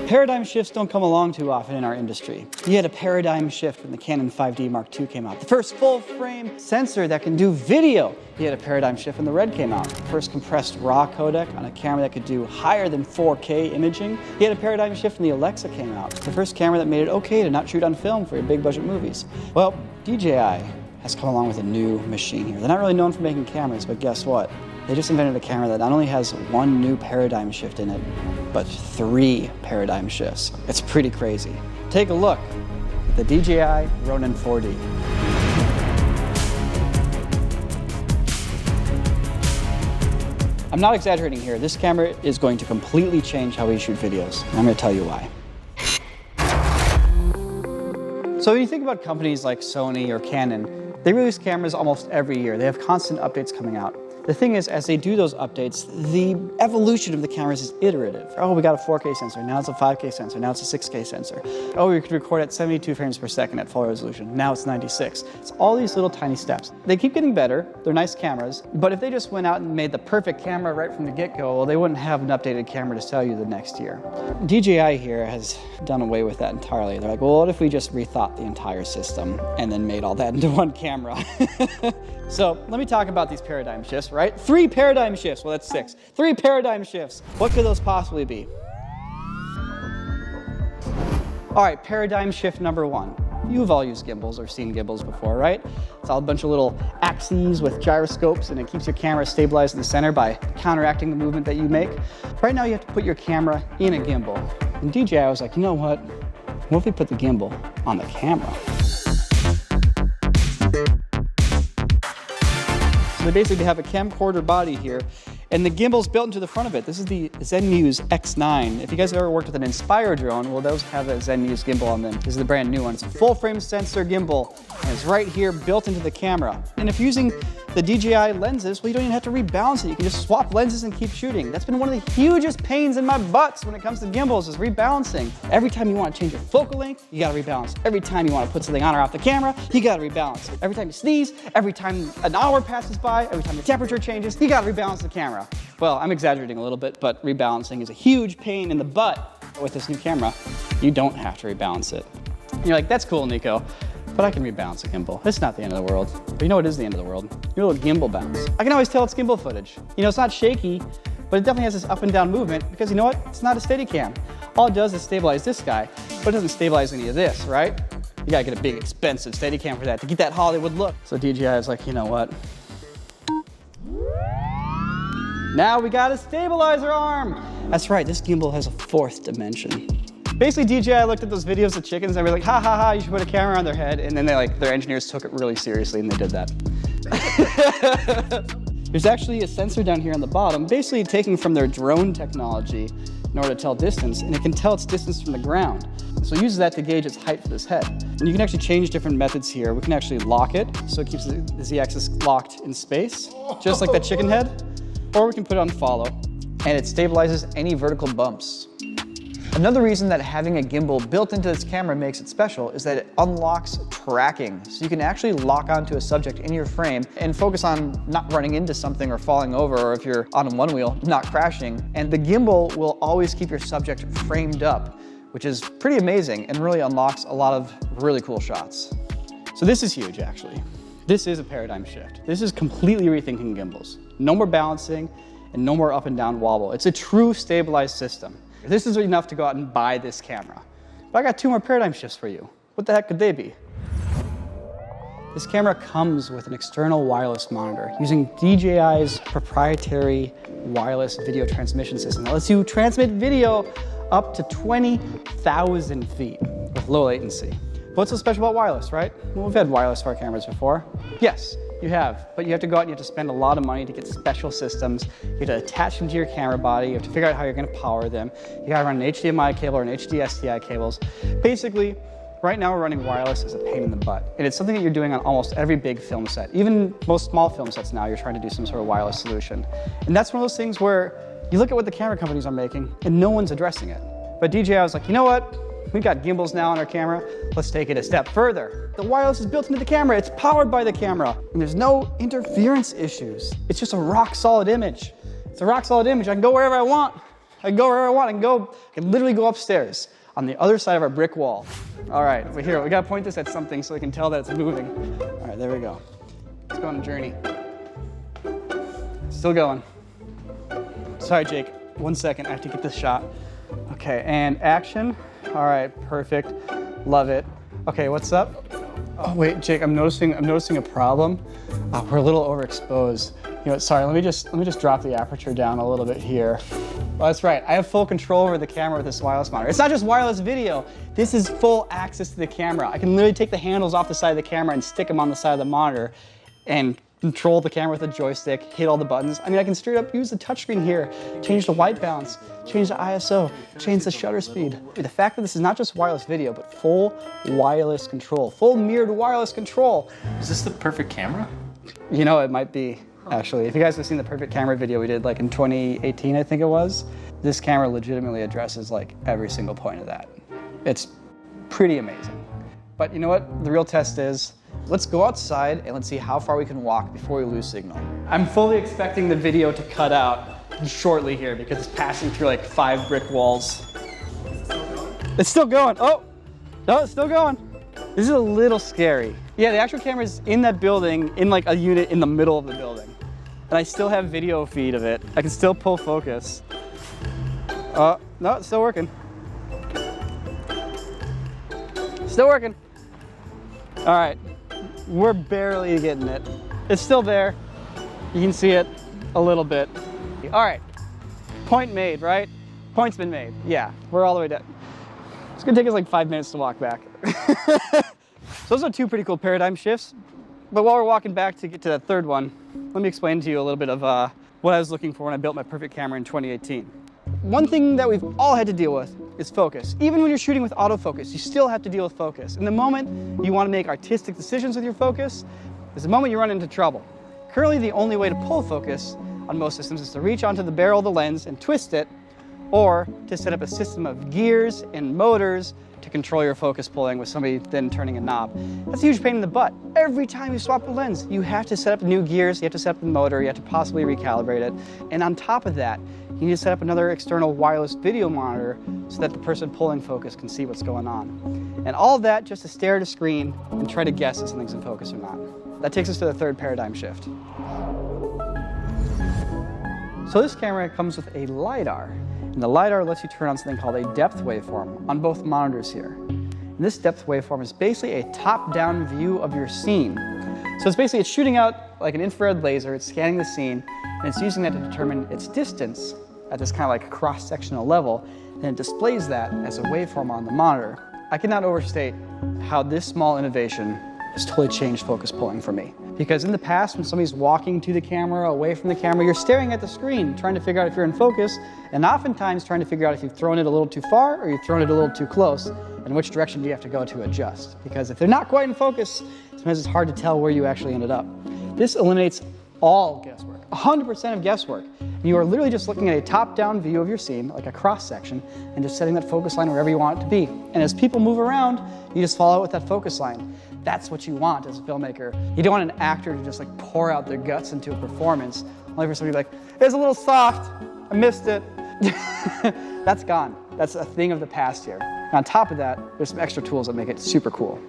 Paradigm shifts don't come along too often in our industry. You had a paradigm shift when the Canon 5D Mark II came out. The first full-frame sensor that can do video. You had a paradigm shift when the Red came out. The first compressed RAW codec on a camera that could do higher than 4K imaging. You had a paradigm shift when the Alexa came out. The first camera that made it okay to not shoot on film for your big budget movies. Well, DJI has come along with a new machine here. They're not really known for making cameras, but guess what? They just invented a camera that not only has one new paradigm shift in it, but 3 paradigm shifts. It's pretty crazy. Take a look at the DJI Ronin 4D. I'm not exaggerating here. This camera is going to completely change how we shoot videos. And I'm going to tell you why. So when you think about companies like Sony or Canon, they release cameras almost every year. They have constant updates coming out. The thing is, as they do those updates, the evolution of the cameras is iterative. Oh, we got a 4K sensor, now it's a 5K sensor, now it's a 6K sensor. Oh, we could record at 72 frames per second at full resolution, now it's 96. It's all these little tiny steps. They keep getting better, they're nice cameras, but if they just went out and made the perfect camera right from the get-go, well, they wouldn't have an updated camera to sell you the next year. DJI here has done away with that entirely. They're like, well, what if we just rethought the entire system and then made all that into one camera? So let me talk about these paradigm shifts, right? 3 paradigm shifts, well that's 6. 3 paradigm shifts, what could those possibly be? All right, paradigm shift number 1. You've all used gimbals or seen gimbals before, right? It's all a bunch of little axes with gyroscopes and it keeps your camera stabilized in the center by counteracting the movement that you make. Right now you have to put your camera in a gimbal. And DJI was like, you know what if we put the gimbal on the camera? So they basically have a camcorder body here, and the gimbal's built into the front of it. This is the Zenmuse X9. If you guys have ever worked with an Inspire drone, well, those have a Zenmuse gimbal on them. This is the brand new one. It's a full-frame sensor gimbal, and it's right here built into the camera. And if you're using the DJI lenses, well, you don't even have to rebalance it. You can just swap lenses and keep shooting. That's been one of the hugest pains in my butts when it comes to gimbals is rebalancing. Every time you want to change your focal length, you gotta rebalance. Every time you want to put something on or off the camera, you gotta rebalance. Every time you sneeze, every time an hour passes by, every time the temperature changes, you gotta rebalance the camera. Well, I'm exaggerating a little bit, but rebalancing is a huge pain in the butt. With this new camera, you don't have to rebalance it. And you're like, that's cool, Niko, but I can rebalance a gimbal. It's not the end of the world. But you know what is the end of the world? Your little gimbal bounce. I can always tell it's gimbal footage. You know, it's not shaky, but it definitely has this up and down movement because you know what? It's not a Steadicam. All it does is stabilize this guy, but it doesn't stabilize any of this, right? You gotta get a big, expensive Steadicam for that to get that Hollywood look. So DJI is like, you know what? Now we got a stabilizer arm. That's right, this gimbal has a 4th dimension. Basically, DJI looked at those videos of chickens and they were like, ha ha ha, you should put a camera on their head. And then their engineers took it really seriously and they did that. There's actually a sensor down here on the bottom, basically taking from their drone technology in order to tell distance, and it can tell its distance from the ground. So it uses that to gauge its height for this head. And you can actually change different methods here. We can actually lock it, so it keeps the Z-axis locked in space, just like that chicken head. Or we can put it on follow. And it stabilizes any vertical bumps. Another reason that having a gimbal built into this camera makes it special is that it unlocks tracking. So you can actually lock onto a subject in your frame and focus on not running into something or falling over, or if you're on one wheel, not crashing. And the gimbal will always keep your subject framed up, which is pretty amazing and really unlocks a lot of really cool shots. So this is huge, actually. This is a paradigm shift. This is completely rethinking gimbals. No more balancing and no more up and down wobble. It's a true stabilized system. This is enough to go out and buy this camera. But I got 2 more paradigm shifts for you. What the heck could they be? This camera comes with an external wireless monitor using DJI's proprietary wireless video transmission system that lets you transmit video up to 20,000 feet with low latency. What's so special about wireless, right? Well, we've had wireless for our cameras before. Yes, you have, but you have to go out and you have to spend a lot of money to get special systems. You have to attach them to your camera body. You have to figure out how you're gonna power them. You gotta run an HDMI cable or an HD SDI cables. Basically, right now we're running wireless as a pain in the butt. And it's something that you're doing on almost every big film set. Even most small film sets now, you're trying to do some sort of wireless solution. And that's one of those things where you look at what the camera companies are making and no one's addressing it. But DJI was like, you know what? We've got gimbals now on our camera. Let's take it a step further. The wireless is built into the camera. It's powered by the camera. And there's no interference issues. It's just a rock solid image. It's a rock solid image. I can go wherever I want. I can go wherever I want. I can literally go upstairs on the other side of our brick wall. All right, we're here. We gotta point this at something so we can tell that it's moving. All right, there we go. Let's go on a journey. Still going. Sorry, Jake. 1 second, I have to get this shot. Okay, and action. All right, perfect. Love it. Okay, what's up? Oh wait, Jake, I'm noticing a problem. We're a little overexposed. You know, sorry, let me just drop the aperture down a little bit here. Well, that's right, I have full control over the camera with this wireless monitor. It's not just wireless video, this is full access to the camera. I can literally take the handles off the side of the camera and stick them on the side of the monitor and control the camera with a joystick, hit all the buttons. I mean, I can straight up use the touchscreen here, change the white balance, change the ISO, change the shutter speed. The fact that this is not just wireless video, but full wireless control, full mirrored wireless control. Is this the perfect camera? You know, it might be, actually. If you guys have seen the perfect camera video we did like in 2018, I think it was, this camera legitimately addresses like every single point of that. It's pretty amazing. But you know what? The real test is, let's go outside and let's see how far we can walk before we lose signal. I'm fully expecting the video to cut out shortly here because it's passing through like 5 brick walls. It's still going. Oh, no, it's still going. This is a little scary. Yeah, the actual camera's in that building, in like a unit in the middle of the building. And I still have video feed of it. I can still pull focus. No, it's still working. Still working. All right. We're barely getting it. It's still there. You can see it a little bit. All right, point made, right? Point's been made. Yeah, we're all the way down. It's gonna take us like 5 minutes to walk back. So those are 2 pretty cool paradigm shifts. But while we're walking back to get to that 3rd one, let me explain to you a little bit of what I was looking for when I built my perfect camera in 2018. One thing that we've all had to deal with is focus. Even when you're shooting with autofocus, you still have to deal with focus. And the moment you want to make artistic decisions with your focus is the moment you run into trouble. Currently, the only way to pull focus on most systems is to reach onto the barrel of the lens and twist it, or to set up a system of gears and motors to control your focus pulling with somebody then turning a knob. That's a huge pain in the butt. Every time you swap the lens, you have to set up new gears, you have to set up the motor, you have to possibly recalibrate it. And on top of that, you need to set up another external wireless video monitor so that the person pulling focus can see what's going on. And all of that just to stare at a screen and try to guess if something's in focus or not. That takes us to the 3rd paradigm shift. So this camera comes with a LiDAR. And the LiDAR lets you turn on something called a depth waveform on both monitors here. And this depth waveform is basically a top-down view of your scene. So it's shooting out like an infrared laser, it's scanning the scene, and it's using that to determine its distance at this kind of like cross-sectional level, and it displays that as a waveform on the monitor. I cannot overstate how this small innovation has totally changed focus pulling for me. Because in the past, when somebody's walking to the camera, away from the camera, you're staring at the screen, trying to figure out if you're in focus, and oftentimes trying to figure out if you've thrown it a little too far or you've thrown it a little too close, and which direction do you have to go to adjust. Because if they're not quite in focus, sometimes it's hard to tell where you actually ended up. This eliminates all guesswork, 100% of guesswork. You are literally just looking at a top-down view of your scene, like a cross-section, and just setting that focus line wherever you want it to be. And as people move around, you just follow with that focus line. That's what you want as a filmmaker. You don't want an actor to just like pour out their guts into a performance, only for somebody to be like, it's a little soft, I missed it. That's gone. That's a thing of the past here. And on top of that, there's some extra tools that make it super cool.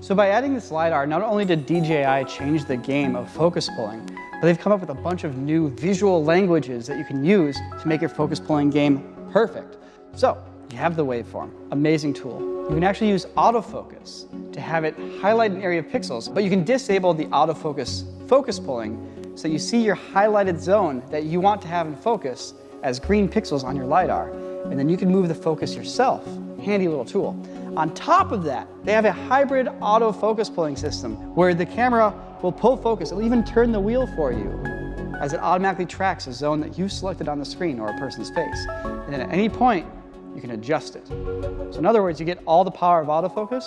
So by adding this LiDAR, not only did DJI change the game of focus pulling, but they've come up with a bunch of new visual languages that you can use to make your focus pulling game perfect. So you have the waveform, amazing tool. You can actually use autofocus to have it highlight an area of pixels, but you can disable the autofocus focus pulling so you see your highlighted zone that you want to have in focus as green pixels on your LiDAR. And then you can move the focus yourself. Handy little tool. On top of that, they have a hybrid autofocus pulling system where the camera will pull focus. It'll even turn the wheel for you as it automatically tracks a zone that you selected on the screen or a person's face. And then at any point, you can adjust it. So in other words, you get all the power of autofocus,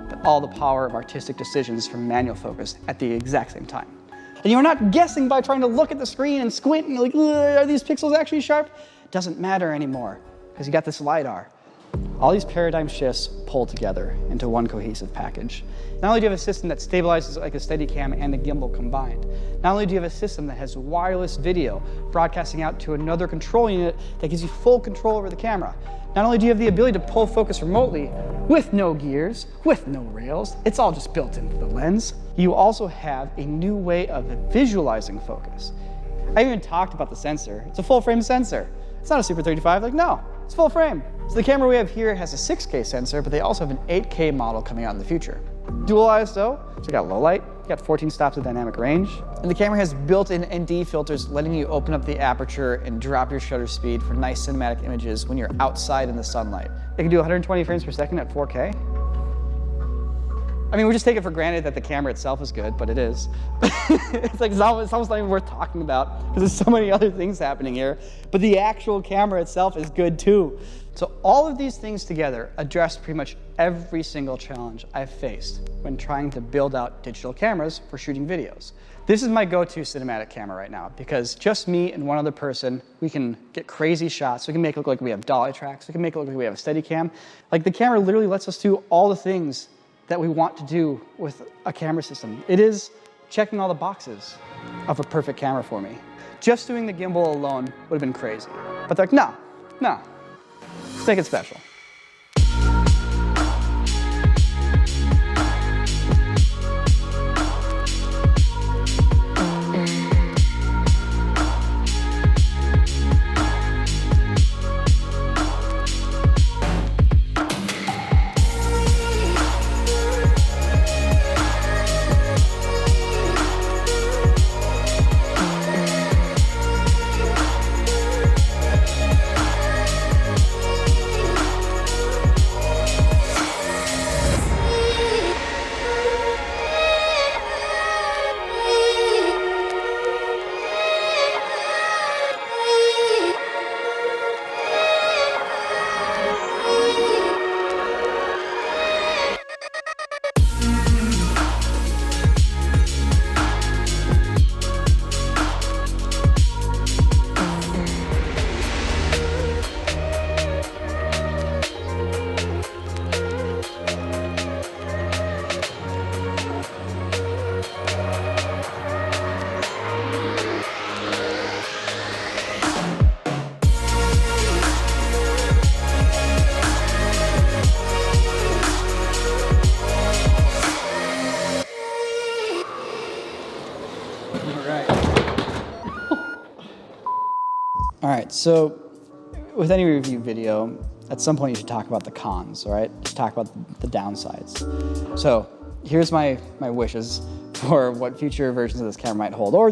but all the power of artistic decisions from manual focus at the exact same time. And you're not guessing by trying to look at the screen and squint and you're like, are these pixels actually sharp? It doesn't matter anymore because you got this LiDAR. All these paradigm shifts pull together into one cohesive package. Not only do you have a system that stabilizes like a Steadicam and a gimbal combined, not only do you have a system that has wireless video broadcasting out to another control unit that gives you full control over the camera, not only do you have the ability to pull focus remotely with no gears, with no rails, it's all just built into the lens, you also have a new way of visualizing focus. I even talked about the sensor. It's a full frame sensor. It's not a Super 35, like no, it's full frame. So the camera we have here has a 6K sensor, but they also have an 8K model coming out in the future. Dual ISO, so you got low light, you got 14 stops of dynamic range. And the camera has built-in ND filters letting you open up the aperture and drop your shutter speed for nice cinematic images when you're outside in the sunlight. It can do 120 frames per second at 4K. I mean, we just take it for granted that the camera itself is good, but it is. It's almost not even worth talking about because there's so many other things happening here. But the actual camera itself is good too. So all of these things together address pretty much every single challenge I've faced when trying to build out digital cameras for shooting videos. This is my go-to cinematic camera right now because just me and one other person, we can get crazy shots. We can make it look like we have dolly tracks. We can make it look like we have a Steadicam. Like the camera literally lets us do all the things that we want to do with a camera system. It is checking all the boxes of a perfect camera for me. Just doing the gimbal alone would have been crazy. But they're like, no, let's make it special. All right, so with any review video, at some point you should talk about the cons, all right? Just talk about the downsides. So here's my wishes for what future versions of this camera might hold, or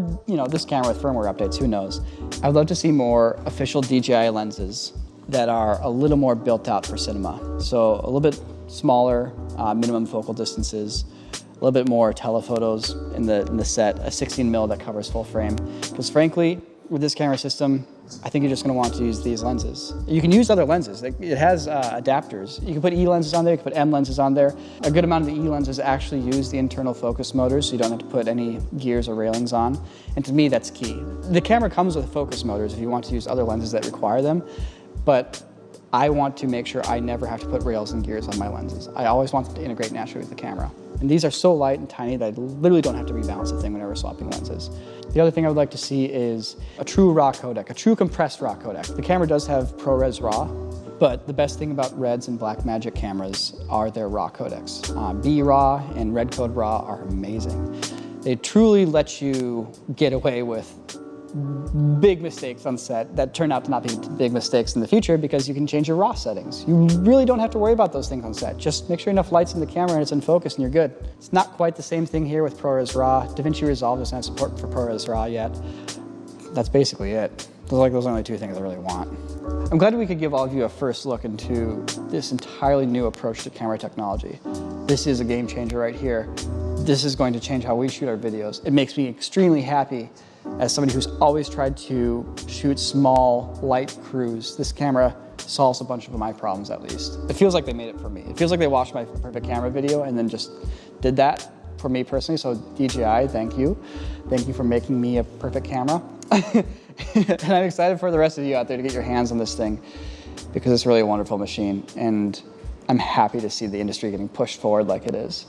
this camera with firmware updates, who knows? I would love to see more official DJI lenses that are a little more built out for cinema. So a little bit smaller, minimum focal distances, a little bit more telephotos in the set, a 16mm that covers full frame. Because frankly, with this camera system, I think you're just going to want to use these lenses. You can use other lenses. It has adapters. You can put E lenses on there, you can put M lenses on there. A good amount of the E lenses actually use the internal focus motors, so you don't have to put any gears or railings on. And to me, that's key. The camera comes with focus motors if you want to use other lenses that require them, but I want to make sure I never have to put rails and gears on my lenses. I always want them to integrate naturally with the camera. And these are so light and tiny that I literally don't have to rebalance the thing whenever swapping lenses. The other thing I would like to see is a true RAW codec, a true compressed RAW codec. The camera does have ProRes RAW, but the best thing about Reds and Blackmagic cameras are their RAW codecs. B-RAW and Red Code RAW are amazing. They truly let you get away with big mistakes on set that turn out to not be big mistakes in the future because you can change your RAW settings. You really don't have to worry about those things on set. Just make sure enough light's in the camera and it's in focus and you're good. It's not quite the same thing here with ProRes RAW. DaVinci Resolve doesn't have support for ProRes RAW yet. That's basically it. Those are the only two things I really want. I'm glad we could give all of you a first look into this entirely new approach to camera technology. This is a game changer right here. This is going to change how we shoot our videos. It makes me extremely happy as somebody who's always tried to shoot small, light crews. This camera solves a bunch of my problems, at least. It feels like they made it for me. It feels like they watched my perfect camera video and then just did that for me personally. So DJI, thank you. Thank you for making me a perfect camera. And I'm excited for the rest of you out there to get your hands on this thing. because it's really a wonderful machine, and I'm happy to see the industry getting pushed forward like it is.